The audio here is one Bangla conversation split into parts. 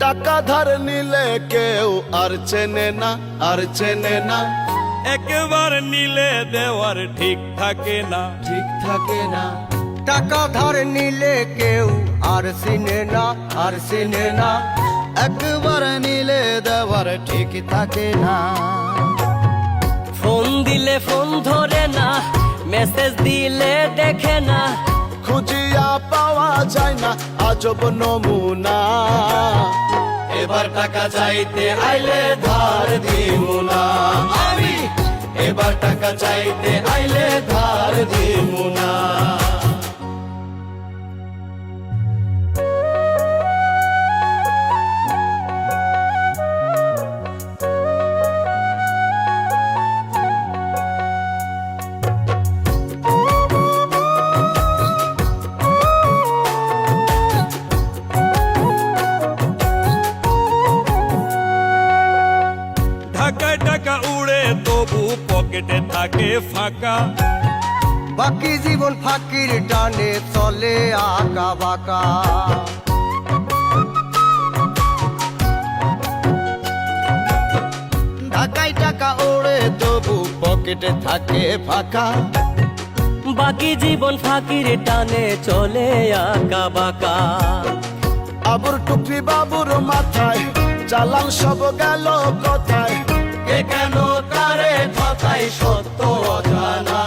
টাকা ধার নিলে কেউ আর চেনে না, আর চেনে না। একবার নিলে দেওয়ার ঠিক থাকে না, ঠিক থাকে না। টাকা ধার নিলে কেউ আর চিনে না, আর চিনে না। একবার নিলে দেওয়ার ঠিক থাকে না। ফোন দিলে ফোন ধরে না, মেসেজ দিলে দেখে না, খুঁজিয়া পাওয়া যায় না আজব নমুনা। এবার টাকা চাইতে আইলে ধার দিমু না আমি, এবার টাকা চাইতে আইলে ধার দিমু না। ঢাকায় টাকা উড়ে তবু পকেটে থাকে ফাঁকা। বাকি জীবন ফাঁকির টানে চলে আঁকা বাঁকা। ঢাকায় টাকা ওড়ে তবু পকেটে থাকে ফাঁকা। বাকি জীবন ফাঁকির টানে চলে আঁকা বাঁকা। আবুর টুকরি বাবুর মাথায় চালান সব গেল কোথায়। কে কেন তারে ঠকাই সত্য অজানা,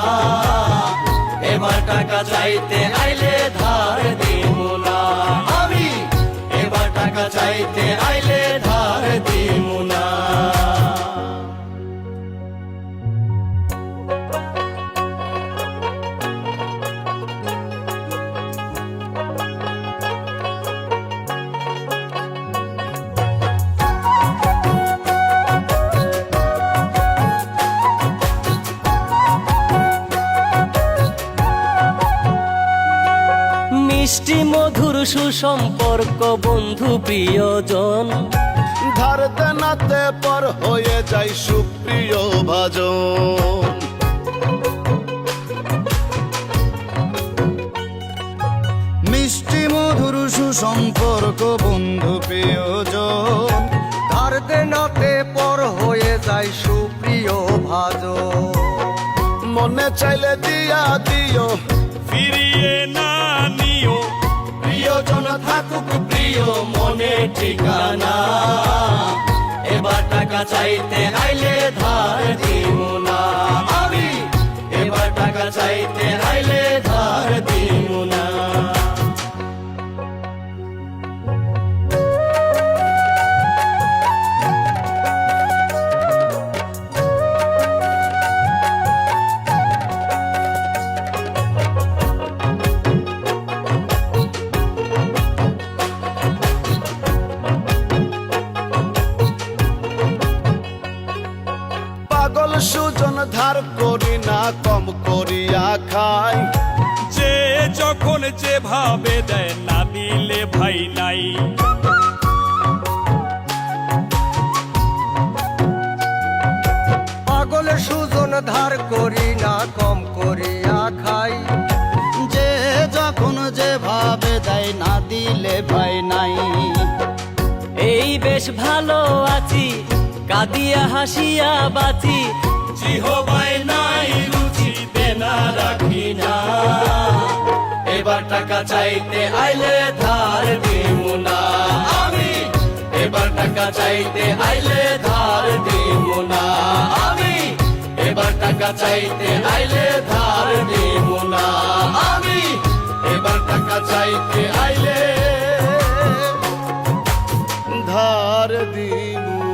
এবার টাকা চাইতে আইলে ধার দিমু না আমি, এবার টাকা চাইতে আইলে ধার দিমু না। মিষ্টি মধুর সুসম্পর্ক বন্ধু প্রিয়জন, ধার দেনাতে পর হয়ে যায় সুপ্রিয় ভাজন। মিষ্টি মধুর সুসম্পর্ক বন্ধু প্রিয়জন, ধার দেনাতে পর হয়ে যায় সুপ্রিয় ভাজন। মনে চাইলে দিয়া দিও, ফিরিয়ে না নিও, প্রিয়জন থাকুক প্রিয় মনে ঠিকানা, এবার টাকা চাইতে আইলে ধার দিমু না আমি, এবার টাকা চাইতে আইলে ধার দিমু না। পাগল সুজন ধার করি না কম করিয়া খাই। যে যখন যেভাবে দেয় না দিলে ভাই নাই। পাগল সুজন ধার করি না কম করিয়া খাই। যে যখন যেভাবে দেয় না দিলে ভাই নাই। এই বেশ ভালো আছি, কাঁদিয়া হাসিয়া বাঁচি, জিহবায় নাই রুচি দেনা রাখি না, এবার টাকা চাইতে আইলে ধার দিমু না আমি, এবার টাকা চাইতে আইলে ধার দিমু না আমি, এবার টাকা চাইতে আইলে ধার দিমু না আমি, এবার টাকা চাইতে আইলে ধার দিমু